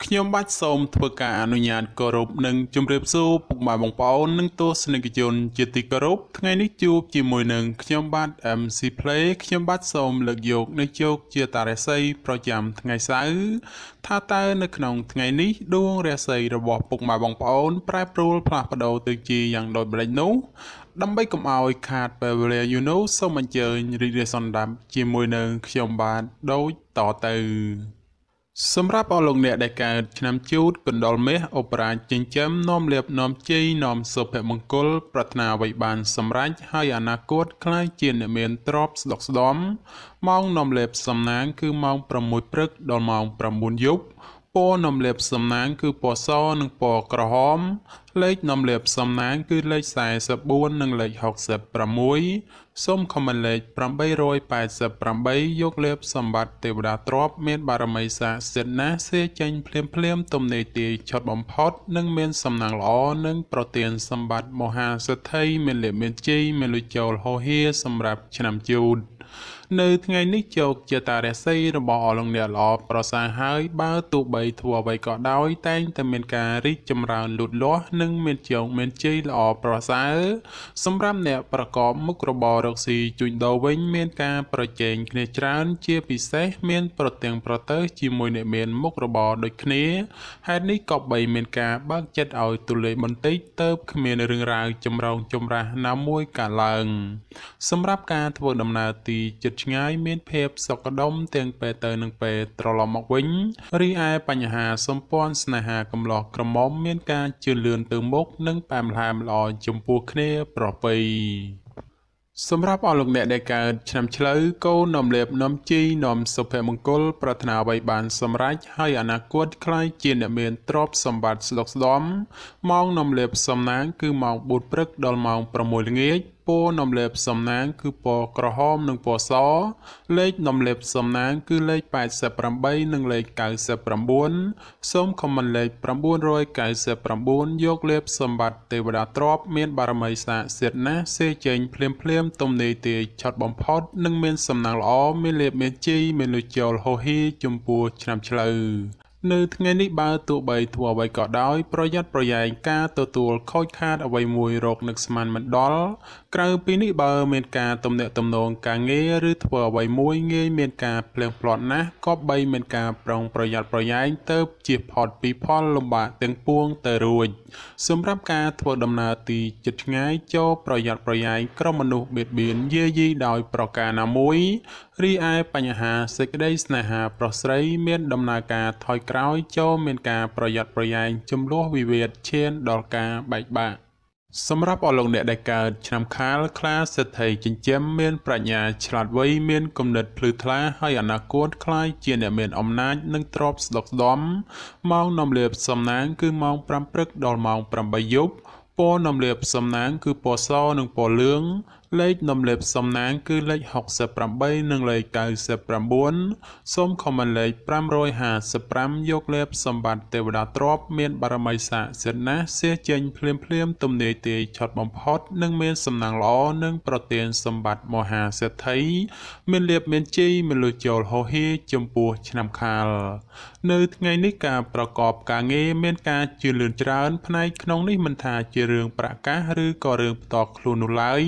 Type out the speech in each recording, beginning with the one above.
ខ្ញុំបាច់សូមធ្វើការអនុញ្ញាតគោរពនិងជម្រាបសួរពុកម៉ែបងប្អូននិងទស្សនិកជនជាទីគោរពថ្ងៃនេះជួបជាមួយនឹងខ្ញុំបាទ MC Play ខ្ញុំបាទសូមលើកយកនៅជោគជាតារាសីប្រចាំថ្ងៃសៅរ៍ថាតើនៅក្នុងថ្ងៃនេះដួងរាសីរបស់ពុកម៉ែបងប្អូនប្រែប្រួលផ្លាស់ប្ដូរទៅជាយ៉ាងដូចម្តេចនោះដើម្បីកុំឲ្យខាតពេលវេលាសូមអញ្ជើញរីករាយសន្តាប់ជាមួយនឹងខ្ញុំបាទដូចតទៅសម្រាប់អស់លោកអ្នកដែលកើតឆ្នាំជូតកណ្ដុរមាសអូបរ៉ាចិញ្ចឹមនាំលាភនាំជ័យនាំសុភមង្គលប្រាថ្នាអ្វីបានសម្រេចហើយអនាគតក្លាយជាអ្នកមានទ្រព្យស្ដុកស្ដំម៉ោងនាំលាភសំណាងគឺម៉ោង6ព្រឹកដល់ម៉ោង9យប់ពណ៌នាំលាភសំណាងគឺពណ៌សនិងពណ៌ក្រហមលេខនាំលាភសំណាងគឺលេខ44និងលេខ66សូមខមមិនលេខ888យកលាភសម្បត្តិទេវតាទ្រព្យមានបារមីស័ក្តិសិទ្ធិណាស់សេចេញភ្លាមទំនេរទាយឆុតបំផុតនិងមានសំណាងល្អនិងប្រទានសម្បត្តិមហាសេដ្ឋីមានលាភមានជ័យមានលុយចូលហោហៀសម្រាប់ឆ្នាំជូតនៅថ្ងៃនេះជោគជាតារាសីរបស់អស់លោកអ្នកល្អប្រសើរហើយបើទោះបីធ្វើអ្វីក៏ដោយតែងតែមានការរីកចម្រើនលូតលាស់និងមានជោគមានជ័យល្អប្រសើរសម្រាប់អ្នកប្រកបមុខរបររកស៊ីជួញដូរវិញមានការប្រជែងគ្នាច្រើនជាពិសេសមានប្រទាំងប្រទើជាមួយអ្នកមានមុខរបរដូចគ្នាហេតុនេះក៏បីមានការបើកចិត្តឲ្យទូលេបន្តិចទៅគ្មានរឿងរ៉ាវចម្រូងចម្រាសណាមួយកើតឡើងសម្រាប់ការធ្វើដំណើរទីចិត្តឆ្ងាយមានភាពសុខដុមទាំងពេលទៅនិងពេលត្រឡប់មកវិញរីឯបញ្ហាសម្ព័ន្ធស្នេហាកំឡោះក្រមុំមានការជឿនលឿនទៅមុខនិងផ្អែមល្ហែមល្អចំពោះគ្នាប្រពៃសម្រាប់អស់លោកអ្នកដែលកើតឆ្នាំឆ្លូវកូននាំលាភនាំជ័យនាំសុភមង្គលប្រាថ្នាអ្វីបានសម្រេចហើយអនាគតក្លាយជាអ្នកមានទ្រព្យសម្បត្តិស្ដុកស្ដំម៉ោងនាំលាភសំណាងគឺម៉ោង4ព្រឹកដល់ម៉ោង6ល្ងាចពណ៌នាំលាភសំណាងគឺពណ៌ក្រហមនិងពណ៌សលេខនាំលាភសំណាងគឺលេខ88និងលេខ99សូមខមមិនលេខ999យកលាភសម្បត្តិទេវតាទ្រព្យមានបារមីស័ក្តិសិទ្ធិណាស់សេចេញភ្លាមទំនេរទាយឆុតបំផុតនិងមានសំណាងល្អមានលាភមានជ័យមានលុយចូលហោហៀចំពោះឆ្នាំឆ្លូវនៅថ្ងៃនេះបើទោះបីធ្វើអ្វីក៏ដោយប្រយ័ត្នប្រយែងការទទួលខូចខាតអ្វីមួយរកនឹកស្មានមិនដល់ក្រៅពីនេះបើមានការទំនាក់ទំនងការងារឬធ្វើអ្វីមួយងាយមានការភ្លៀងផ្្លាត់ណាស់ក៏បីមានការប្រុងប្រយ័ត្នប្រយែងទៅជៀសផុតពីផលលំបាកទាំងពួងទៅរួចសម្រាប់ការធ្វើដំណើរទីជិតឆ្ងាយចូលប្រយ័ត្នប្រយែងក្រុមមនុស្សបៀតបៀនយាយីដោយប្រការណាមួយរីឯបញ្ហាសេចក្តីស្នេហាប្រុសស្រីមានដំណើរការថយក្រោយចូលមានការប្រយ័ត្នប្រយែងចំនួនវិវាទឈានដល់ការបែកបាក់សម្រាប់អស់លោកអ្នកដែលកើតឆ្នាំខាលខ្លាសេដ្ឋីចិញ្ចឹមមានប្រាជ្ញាឆ្លាតវៃមានគំនិតភ្លឺថ្លាហើយអនាគតក្លាយជាអ្នកមានអំណាចនិងទ្រព្យស្ដុកស្ដំម៉ោងនាំលាភសំណាងគឺម៉ោង5ព្រឹកដល់ម៉ោង8យប់ពណ៌នាំលាភសំណាងគឺពណ៌សនិងពណ៌លឿងលេខនាំលាភសំណាងគឺលេខ68និងលេខ99សូមខមមិនលេខ555យកលាភសម្បត្តិទេវតាទ្រព្យមានបារមីស័ក្តិសិទ្ធិណាស់សេចេញភ្លាមទំនេរទាយឆុតបំផុតនិងមានសំណាងល្អនិងប្រទានសម្បត្តិមហាសេដ្ឋីមានលាភមានជ័យមានលុយចូលហោហៀចំពោះឆ្នាំខាលនៅថ្ងៃនេះការប្រកបការងារមានការជឿនលឿនច្រើនផ្នែកក្នុងនេះមិនថាជារឿងប្រកាសឬក៏រឿងផ្ទាល់ខ្លួននោះឡើយ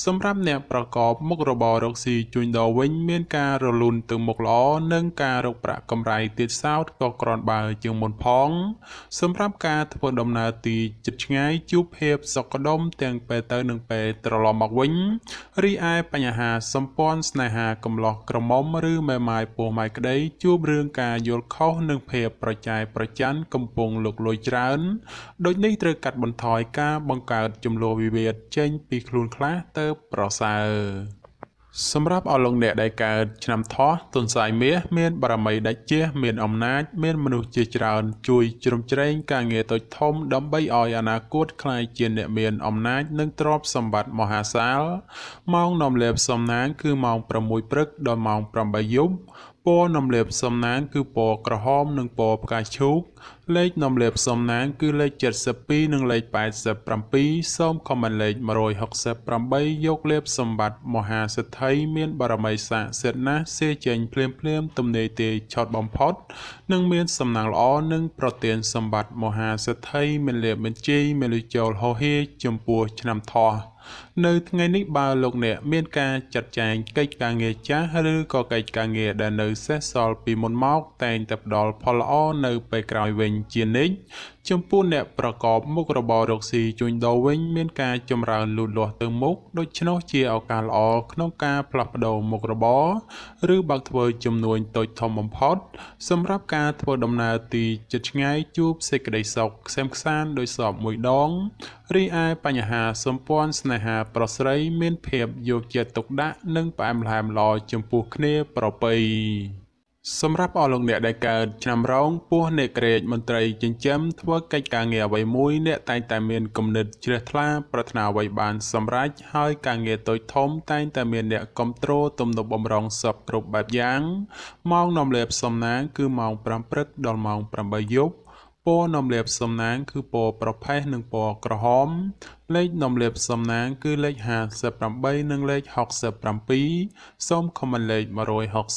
សម្រាប់អ្នកប្រកបមុខរបររកស៊ីជួញដូរវិញមានការរលូនទៅមុខល្អនិងការរកប្រាក់កម្រៃទៀតសោតក៏ក្រាន់បើជាងមុនផងសម្រាប់ការធ្វើដំណើរទីជិតឆ្ងាយជួបភាពសុខដុមទាំងពេលទៅនិងពេលត្រឡប់មកវិញរីឯបញ្ហាសម្ព័ន្ធស្នេហាកំឡោះក្រមុំឬមេម៉ាយពោះម៉ាយក្តីជួបរឿងការយល់ខុសនិងភាពប្រចែកប្រច័ណ្ឌកំពុងលុកលុយច្រើនដូចនេះត្រូវកាត់បន្ថយការបង្កើតចំនួនវិវាទចេញពីខ្លួនខ្លះទៅប្រសើរសម្រាប់អស់លោកអ្នកដែលកើតឆ្នាំថោះទុនសាយមាសមានបារមីដាច់ជះមានអំណាចមានមនុស្សជាច្រើនជួយជ្រោមជ្រែងការងារតូចធំដើម្បីឲ្យអនាគតក្លាយជាអ្នកមានអំណាចនិងទ្រព្យសម្បត្តិមហាសាលម៉ោងនាំលាភសំណាងគឺម៉ោង6ព្រឹកដល់ម៉ោង8យប់ ពណ៌នំលាបសំណាងគឺពណ៌ក្រហមនិងពណ៌ផ្កាឈូកលេខនំលាបសំណាងគឺលេខ72និងលេខ87សូមខមមិនលេខ168យកលេបសម្បត្តិមហាសិទ្ធិមានបារមីស័ក្តិសិទ្ធិណាស់សេចេញភ្លាមទំនេរទេឆត់បំផុតនិងមានសំណាងល្អនិងប្រទានសម្បត្តិមហាសិទ្ធិមានលេបបញ្ជីមានលុយចូលហោហេចំពោះឆ្នាំថោះនៅថ្ងៃនេះបើលោកអ្នកមានការចាត់ចែងកិច្ចការងារចាស់ឬក៏កិច្ចការងារដែលនៅសេសសល់ពីមុនមកតែងតែផ្ដល់ផលល្អនៅពេលក្រោយវិញជានិច្ចចំពោះអ្នកប្រកបមុខរបររកស៊ីជួញដូរវិញមានការចម្រើនលូតលាស់ទៅមុខដូច្នោះជាឱកាសល្អក្នុងការផ្លាស់ប្ដូរមុខរបរឬបើកធ្វើចំនួនតូចធំបំផុតសម្រាប់ការធ្វើដំណើរទីជិតឆ្ងាយជួបសេចក្តីសុខក្សេមក្សាន្តដោយសពមួយដងរីឯបញ្ហាសម្ព័ន្ធស្នេហាប្រុសស្រីមានភាពយកចិត្តទុកដាក់និងផ្អែមល្ហែមល្អចំពោះគ្នាប្រពៃសម្រាប់អស់លោកអ្នកដែលកើតឆ្នាំរោងពោះអ្នកក្រេតមន្ត្រីចិញ្ចឹមធ្វើកិច្ចការងារអ្វីមួយអ្នកតែងតែមានគំនិតជ្រះថ្លាប្រាថ្នាអ្វីបានសម្រេចហើយការងារតូចធំតែងតែមានអ្នកគ្រប់គ្រងទំនុកបំរុងសពគ្រប់បែបយ៉ាងម៉ោងនាំលេបសំណាងគឺម៉ោង5ព្រឹកដល់ម៉ោង8យប់ពណ៌នំលាបសំណាងគឺពណ៌ប្រផេះនិងពណ៌ក្រហមលេខនំលាបសំណាងគឺលេខ58និងលេខ67សូមខមមិនលេខ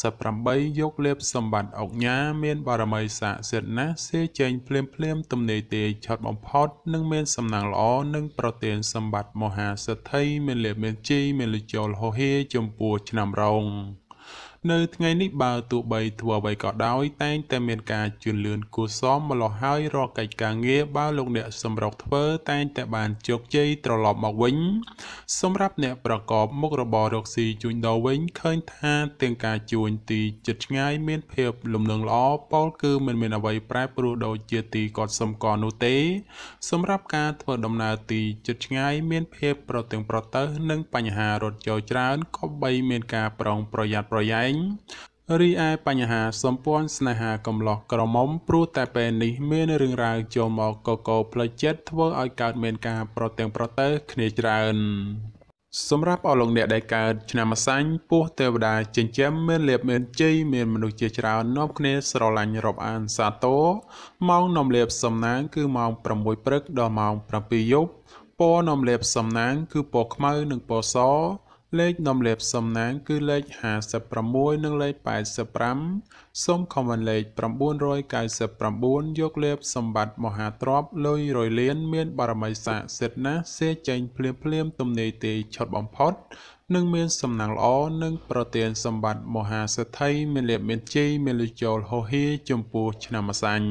168យកលេបសម្បត្តិអុកញ៉ាមានបារមីស័ក្តិសិទ្ធិណាស់សេចេញភ្លាមទំនេរទេឆត់បំផុតនិងមានសំណាងល្អនិងប្រទានសម្បត្តិមហាសិទ្ធិមានលេបមានជីមានលុយចូលហោហេចំពោះឆ្នាំរោងនៅថ្ងៃនេះបើទោះបីធ្វើអ្វីក៏ដោយតែងតែមានការជឿនលឿនគួរសមម្លោះហើយរកកិច្ចការងារបើលោកអ្នកសម្រុកធ្វើតែងតែបានជោគជ័យត្រឡប់មកវិញសម្រាប់អ្នកប្រកបមុខរបររកស៊ីជួញដូរវិញឃើញថាទាំងការជួញទីជិតឆ្ងាយមានភាពលំនឹងល្អពោលគឺមិនមានអ្វីប្រែប្រួលដូចជាទីគាត់សំកនោះទេសម្រាប់ការធ្វើដំណើរទីជិតឆ្ងាយមានភាពប្រទាំងប្រទើសនិងបញ្ហារត់ចូលច្រើនក៏បីមានការប្រុងប្រយ័ត្នប្រយែងរីឯបញ្ហាសម្ព័ន្ធស្នេហាកំឡោះក្រមុំព្រោះតែពេលនេះមានរឿងរ៉ាវចូលមកកកផ្លូវចិត្តធ្វើឲ្យកើតមានការប្រទាំងប្រទើសគ្នាច្រើនសម្រាប់អស់លោកអ្នកដែលកើតឆ្នាំម្សាញ់ពោះទេវតាចិញ្ចឹមមានលៀបមានជ័យមានមនុស្សជាច្រើននាំគ្នាស្រឡាញ់រាប់អានសាទរម៉ោងនាំលៀបសំណាងគឺម៉ោង6ព្រឹកដល់ម៉ោង7យប់ពណ៌នាំលៀបសំណាងគឺពណ៌ខ្មៅនិងពណ៌សលេខនាំលេបសំណាងគឺលេខ56និងលេខ85សូមខមមិនលេខ999យកលេបសម្បត្តិមហាទ្រព្យលុយរយលានមានបារមីស័ក្តិសិទ្ធិណាស់សេចេញភ្លាមទំនេរទេឆត់បំផុតនិងមានសំណាងល្អនិងប្រទានសម្បត្តិមហាសិទ្ធិមានលេបមានជ័យមានលុយចូលហោហេចំពោះឆ្នាំម្សាញ់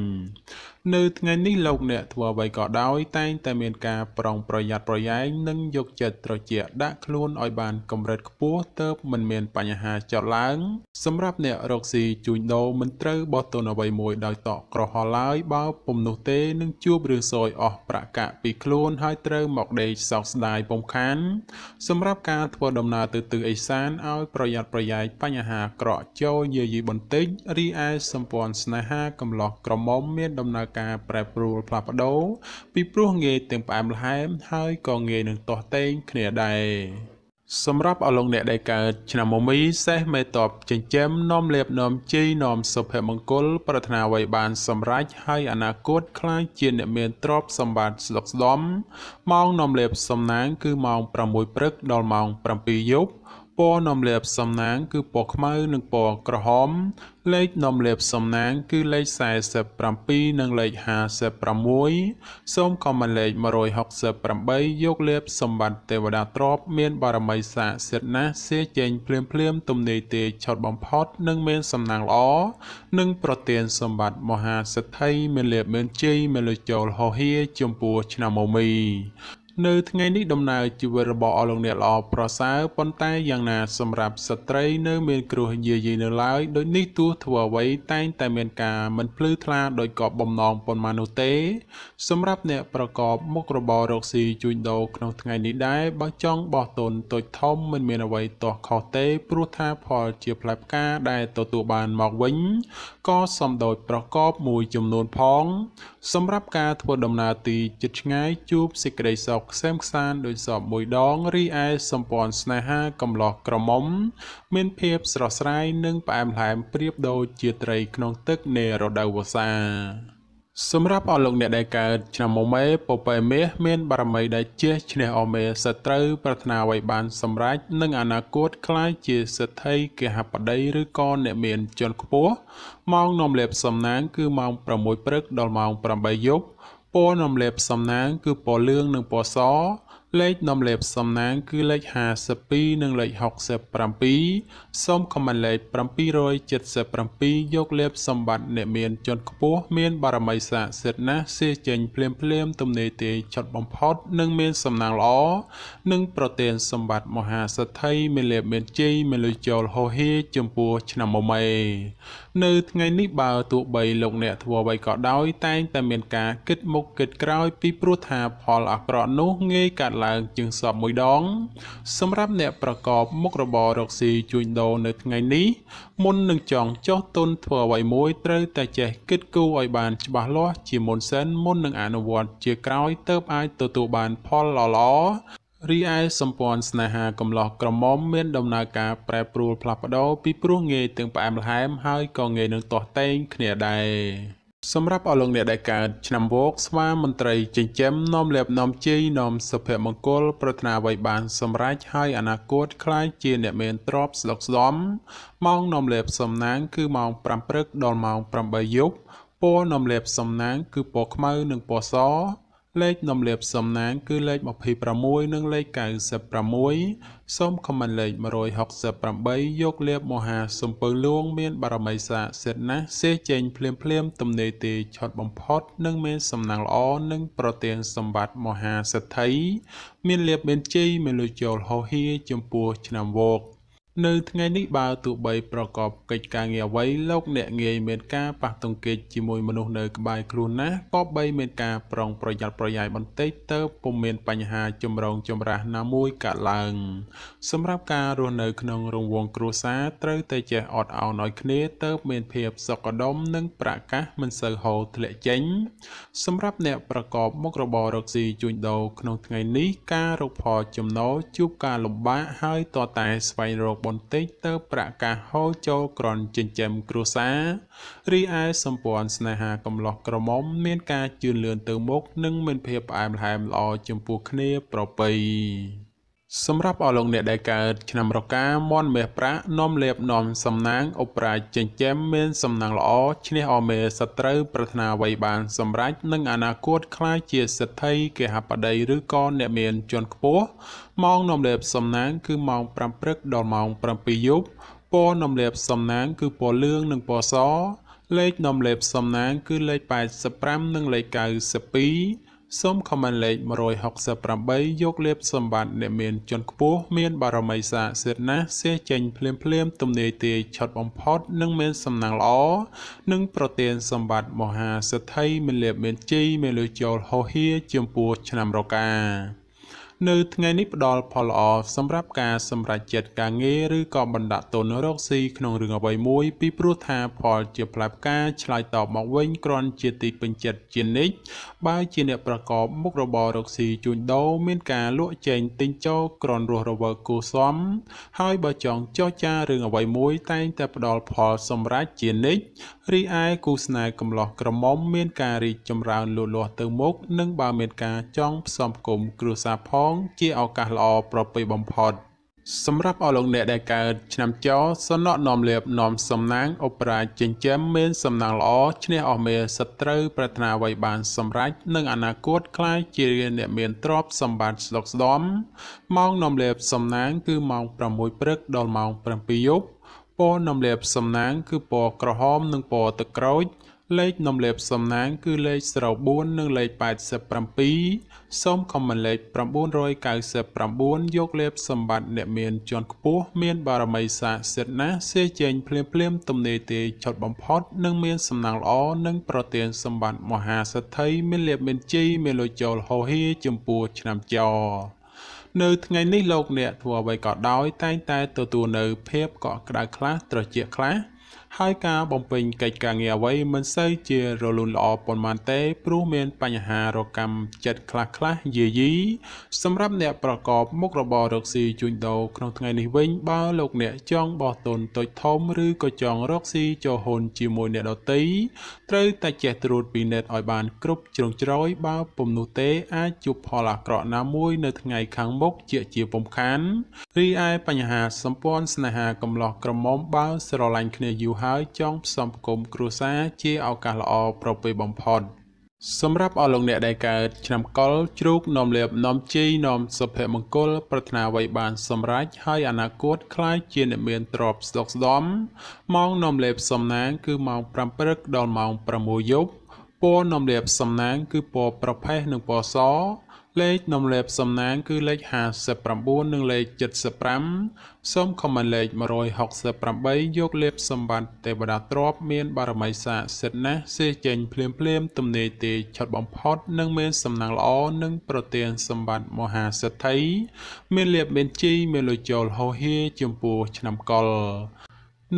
នៅថ្ងៃនេះលោកអ្នកធ្វើអ្វីក៏ដោយតែងតែមានការប្រុងប្រយ័ត្នប្រយែងនិងយកចិត្តត្រជាក់ដាក់ខ្លួនឲ្យបានកម្រិតខ្ពស់ទើបមិនមានបញ្ហាចោទឡើងសម្រាប់អ្នករកស៊ីជួញដូរមិនត្រូវបោះទុនអ្វីមួយដោយតក់ក្រហល់ឡើយបើពុំនោះទេនឹងជួបរឿងសោយអស់ប្រាក់កាក់ពីខ្លួនហើយត្រូវមកដេកសោកស្ដាយពុំខានសម្រាប់ការធ្វើដំណើរទៅទិសឦសានឲ្យប្រយ័ត្នប្រយែងបញ្ហាក្រក់ចូលយាយីបន្តិចរីឯសម្ព័ន្ធស្នេហាកំឡោះក្រមុំមានដំណើរការប្រែប្រួលផ្លាស់ប្ដូរពីព្រោះងាយទាំងផ្អែមល្ហែមហើយក៏ងាយនឹងទាស់ទែងគ្នាដែរសម្រាប់អស់លោកអ្នកដែលកើតឆ្នាំមមីសេះមេតបចិញ្ចឹមនាំលៀបនាំជ័យនាំសុភមង្គលប្រាថ្នាអ្វីបានសម្រេចហើយអនាគតខ្លាចជាអ្នកមានទ្រព្យសម្បត្តិស្ដុកស្ដំម៉ោងនាំលៀបសំណាងគឺម៉ោង6ព្រឹកដល់ម៉ោង7យប់ពណ៌នាំលៀបសំណាងគឺពណ៌ខ្មៅនិងពណ៌ក្រហមលេខនាំលៀបសំណាងគឺលេខ47និងលេខ56សូមខមមិនលេខ168យកលៀបសម្បត្តិទេវតាទ្រព្យមានបារមីស័ក្តិសិទ្ធិណាស់សេចេញភ្លាមទំនេរទេឆត់បំផុតនិងមានសំណាងល្អនិងប្រទានសម្បត្តិមហាសិទ្ធិមានលៀបមានជ័យមានលុយចូលហោហៀចំពោះឆ្នាំមមីនៅថ្ងៃនេះដំណើរជីវិតរបស់អស់លោកអ្នកល្អប្រសើរប៉ុន្តែយ៉ាងណាសម្រាប់ស្ត្រីនៅមានគ្រោះយាយីនៅឡើយដូចនេះទោះធ្វើអ្វីតែងតែមានការមិនភ្លឺថ្លាដោយកប់បំណងប៉ុន្មាននោះទេសម្រាប់អ្នកប្រកបមុខរបររកស៊ីជួញដូរក្នុងថ្ងៃនេះដែរបើចង់បោះទុនតូចធំមិនមានអ្វីទាស់ខុសទេព្រោះថាផលជាផ្លែផ្កាដែលទទួលបានមកវិញក៏សំដូចប្រកបមួយចំនួនផងសម្រាប់ការធ្វើដំណើរទីជិតឆ្ងាយជួបសេចក្តីសុខ កខ្សែមខ្សានដោយសពមួយដងរីឯសម្ព័ន្ធស្នេហាកំឡោះក្រមុំមានភាពស្រស់ស្រាយនិងផ្អែមល្ហែមប្រៀបដូចជាត្រីក្នុងទឹកនៃរដូវវស្សាសម្រាប់អស់លោកអ្នកដែលកើតឆ្នាំមុំមេពពែមាសមានបារមីដែលជះឈ្នះអមេសត្រូវប្រាថ្នាអ្វីបានសម្រេចនិងអនាគតក្លាយជាសេដ្ឋីគហបតីឬក៏អ្នកមានជាន់ខ្ពស់ម៉ោងនាំលេបសំណាងគឺម៉ោង6ព្រឹកដល់ម៉ោង8យប់ពណ៌នាំលេបសំណាងគឺពណ៌លឿងនិងពណ៌សលេខនាំលេបសំណាងគឺលេខ52និងលេខ67សូមខមមិនលេខ777យកលេបសម្បត្តិអ្នកមានជាន់ខ្ពស់មានបារមីស័ក្តិសិទ្ធិណាស់សេចេញភ្លាមទំនេរទេឆត់បំផុតនិងមានសំណាងល្អនិងប្រទានសម្បត្តិមហាសេដ្ឋីមានលេបមានជ័យមានលុយចូលហោហៀចំពោះឆ្នាំមុំមេនៅថ្ងៃនេះបើទោះបីលោកអ្នកធ្វើអ្វីក៏ដោយតែងតែមានការគិតមុខគិតក្រោយពីព្រោះថាផលអាក្រក់នោះងាយកាត់ឡើងជាងសពមួយដងសម្រាប់អ្នកប្រកបមុខរបររកស៊ីជួញដូរនៅថ្ងៃនេះមុននឹងចង់ចោះទុនធ្វើអ្វីមួយត្រូវតែចេះគិតគូរឲ្យបានច្បាស់លាស់ជាមុនសិនមុននឹងអនុវត្តជាក្រោយទើបអាចទទួលបានផលល្អរីឯសម្ព័ន្ធស្នេហាកំឡោះក្រមុំមានដំណើរការប្រែប្រួលផ្លាស់ប្ដូរពីព្រោះងាយទាំងផ្អែមល្ហែមហើយក៏ងាយនឹងទាស់ទែងគ្នាដែរសម្រាប់អស់លោកអ្នកដែលកើតឆ្នាំវោកស្វាមន្ត្រីចិញ្ចឹមនាំលេបនាំជ័យនាំសុភមង្គលប្រាថ្នាអ្វីបានសម្រេចហើយអនាគតក្លាយជាអ្នកមានទ្រព្យស្ដុកស្ដំម៉ោងនាំលេបសំណាងគឺម៉ោង5ព្រឹកដល់ម៉ោង8យប់ពណ៌នាំលេបសំណាងគឺពណ៌ខ្មៅនិងពណ៌សលេខនាំលេបសំណាងគឺលេខ26និងលេខ96សូមខមមិនលេខ168យកលេបមហាសំពៅលួងមានបារមីស័ក្តិសិទ្ធិណាស់សេចេញភ្លាមទំនេរទេឆត់បំផុតនិងមានសំណាងល្អនិងប្រទានសម្បត្តិមហាសេដ្ឋីមានលេបមានជ័យមានលុយចូលហោហៀចំពោះឆ្នាំវោកនៅថ្ងៃនេះបើទោះបីប្រកបកិច្ចការងារអ្វីលោកអ្នកងាយមានការប៉ះទង្គិចជាមួយមនុស្សនៅក្បែរខ្លួនណាស់ក៏បីមានការប្រុងប្រយ័ត្នប្រយែងបន្តិចទៅពុំមានបញ្ហាចម្រូងចម្រាសណាមួយកើតឡើងសម្រាប់ការរស់នៅក្នុងរង្វង់គ្រួសារត្រូវតែចេះអត់ឱនឲ្យគ្នាទៅមានភាពសុខដុមនិងប្រកាសមិនសូវហូរធ្លាក់ចេញសម្រាប់អ្នកប្រកបមុខរបររកស៊ីជួញដូរក្នុងថ្ងៃនេះការរកផលចំណូលជួបការលំបាកហើយតតែស្វែងរកបន្តិចទៅប្រកាសហូរចូលក្រន់ចិញ្ចឹមគ្រួសាររីឯសម្ព័ន្ធស្នេហាកំឡោះក្រមុំមានការជឿនលឿនទៅមុខនិងមានភាពផ្អែមល្ហែមល្អចំពោះគ្នាប្រពៃសម្រាប់អស់លោកអ្នកដែលកើតឆ្នាំរកាមន់មាសប្រាក់នាំលេបនាំសំណាងឧបរាជចិញ្ចឹមមានសំណាងល្អឈ្នះអមេសត្រូវប្រាថ្នាអ្វីបានសម្រេចនិងអនាគតក្លាយជាសេដ្ឋីគហបតីឬក៏អ្នកមានជាន់ខ្ពស់ម៉ោងនាំលេបសំណាងគឺម៉ោង5ព្រឹកដល់ម៉ោង7យប់ពណ៌នាំលេបសំណាងគឺពណ៌លឿងនិងពណ៌សលេខនាំលេបសំណាងគឺលេខ85និងលេខ92សូមខមមិនលេខ168យកលេបសម្បត្តិអ្នកមានជាន់ខ្ពស់មានបារមីស័ក្តិសិទ្ធិណាស់សេចេញភ្លាមទំនេរទេឆត់បំផុតនិងមានសំណាងល្អនិងប្រទានសម្បត្តិមហាសេដ្ឋីមានលេបមានជ័យមានលុយចូលហោហៀចំពោះឆ្នាំរកានៅថ្ងៃនេះផ្ដល់ផលល្អសម្រាប់ការសម្រេចចិត្តការងារឬក៏បណ្ដាក់ទុនរកស៊ីក្នុងរឿងអ្វីមួយពីព្រោះថាផលជាផ្លែផ្កាឆ្លើយតបមកវិញគ្រាន់ជាទីពេញចិត្តជានិច្ចបើជាអ្នកប្រកបមុខរបររកស៊ីជួញដូរមានការលក់ចែងទិញចូលគ្រាន់រស់រវើកគួសមហើយបើចង់ចរចារឿងអ្វីមួយតែងតែផ្ដល់ផលសម្រេចជានិច្ចរីឯគូស្នេហ៍កំឡោះក្រមុំមានការរីកចម្រើនលូតលាស់ទៅមុខនិងបើមានការចង់ផ្សំផ្គុំគ្រួសារផងជាឱកាសល្អប្រពៃបំផុតសម្រាប់អស់លោកអ្នកដែលកើតឆ្នាំចោសំណក់នាំលេបនាំសំណាងឧបរាជចិញ្ចឹមមានសំណាងល្អឈ្នះអស់មេសត្រូវប្រាថ្នាអ្វីបានសម្រេចនិងអនាគតក្លាយជាអ្នកមានទ្រព្យសម្បត្តិស្ដុកស្ដម្ភម៉ោងនាំលេបសំណាងគឺម៉ោង6ព្រឹកដល់ម៉ោង7យប់ពណ៌នាំលេបសំណាងគឺពណ៌ក្រហមនិងពណ៌ទឹកក្រូចលេខនាំលេបសំណាងគឺលេខ04និងលេខ87សូមខមមិនលេខ999យកលេបសម្បត្តិអ្នកមានជាន់ខ្ពស់មានបារមីស័ក្តិសិទ្ធិណាស់សេចេញភ្លាមទំនេរទេឆត់បំផុតនិងមានសំណាងល្អនិងប្រទានសម្បត្តិមហាសេដ្ឋីមានលេបមានជ័យមានលុយចូលហោហៀចំពោះឆ្នាំចោនៅថ្ងៃនេះលោកអ្នកធ្វើអ្វីក៏ដោយតែងតែទទួលនៅភាពកក់ក្ដៅខ្លះត្រជាក់ខ្លះ ហើយការបំពេញកិច្ចការងារអ្វីមិនសូវជារលូនល្អប៉ុន្មានទេព្រោះមានបញ្ហារកម្មចិត្តខ្លះយាយីសម្រាប់អ្នកប្រកបមុខរបររកស៊ីជួញដូរក្នុងថ្ងៃនេះវិញបើលោកអ្នកចង់បោះទុនតូចធំឬក៏ចង់រកស៊ីចូលហ៊ុនជាមួយអ្នកដទៃត្រូវតែចេះត្រួតពិនិត្យឲ្យបានគ្រប់ជ្រុងជ្រោយបើពុំនោះទេអាចជួបផលអាក្រក់ណាមួយនៅថ្ងៃខាងមុខជាពុំខានរីឯបញ្ហាសម្ព័ន្ធស្នេហាកំឡោះក្រមុំបើស្រឡាញ់គ្នាយូរហើយចង់ផ្សំផ្គុំគ្រួសារជាឱកាសល្អប្រពៃបំផុតសម្រាប់អស់លោកអ្នកដែលកើតឆ្នាំកុរជ្រូកនាំលាភនាំជ័យនាំសុភមង្គលប្រាថ្នាអ្វីបានសម្រេចហើយអនាគតខ្លាចជាអ្នកមានទ្រព្យស្ដុកស្ដំម៉ោងនាំលាភសំណាងគឺម៉ោង5ព្រឹកដល់ម៉ោង6យប់ពណ៌នាំលាភសំណាងគឺពណ៌ប្រផេះនិងពណ៌សលេខនាំលាភសំណាងគឺលេខ59និងលេខ75សូមខមមិនលេខ168យកលេខសម្បត្តិទេវតាទ្រព្យមានបារមីស័ក្តិសិទ្ធិណាស់សេចេញភ្លាមទំនេរទេឆុតបំផុតនិងមានសំណាងល្អនិងប្រទានសម្បត្តិមហាសេដ្ឋីមានលាភមានជ័យមានលុយចូលហោហៀចំពោះឆ្នាំកុរ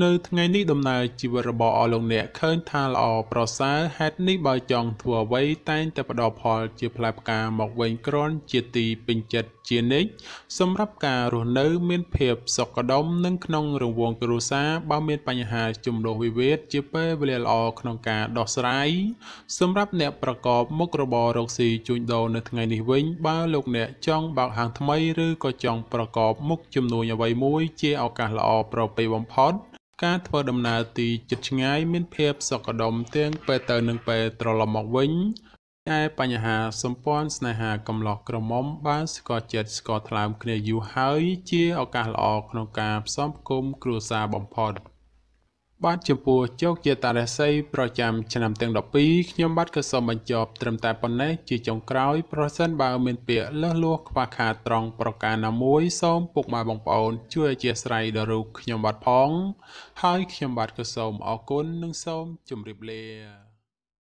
នៅថ្ងៃនេះដំណើរជីវិតរបស់អស់លោកអ្នកឃើញថាល្អប្រសើរហេតុនេះបើចង់ធ្វើអ្វីតែងតែផ្ដល់ផលជាផ្លែផ្កាមកវិញគ្រាន់ជាទីពេញចិត្តជានិច្ចសម្រាប់ការរស់នៅមានភាពសុខដុមនិងក្នុងរង្វង់គ្រួសារបើមានបញ្ហាជំលោះវិវាទជាពេលវេលាល្អក្នុងការដោះស្រាយសម្រាប់អ្នកប្រកបមុខរបររកស៊ីជួញដូរនៅថ្ងៃនេះវិញបើលោកអ្នកចង់បើកហាងថ្មីឬក៏ចង់ប្រកបមុខជំនួញអ្វីមួយជាឱកាសល្អប្រពៃបំផុតការធ្វើដំណើរទីជិតឆ្ងាយមានភាពសុខដុមទាំងពេលទៅនិងពេលត្រឡប់មកវិញតែបញ្ហាសម្ព័ន្ធស្នេហាកំឡោះក្រមុំបានស្គាល់ចិត្តស្គាល់ថ្លើមគ្នាយូរហើយជាឱកាសល្អក្នុងការផ្សំផ្គុំគ្រួសារបំផុតបាទចំពោះជោគជាតារាសីប្រចាំឆ្នាំទាំង12ខ្ញុំបាទក៏សូមបញ្ចប់ត្រឹមតែប៉ុណ្ណេះជាចុងក្រោយប្រសិនបើមានពាក្យលើសលួសខ្វះខាតត្រង់ប្រការណាមួយសូមពុកម៉ែបងប្អូនជួយអធិស្ឋានដល់រូបខ្ញុំបាទផងហើយខ្ញុំបាទក៏សូមអរគុណនិងសូមជម្រាបលា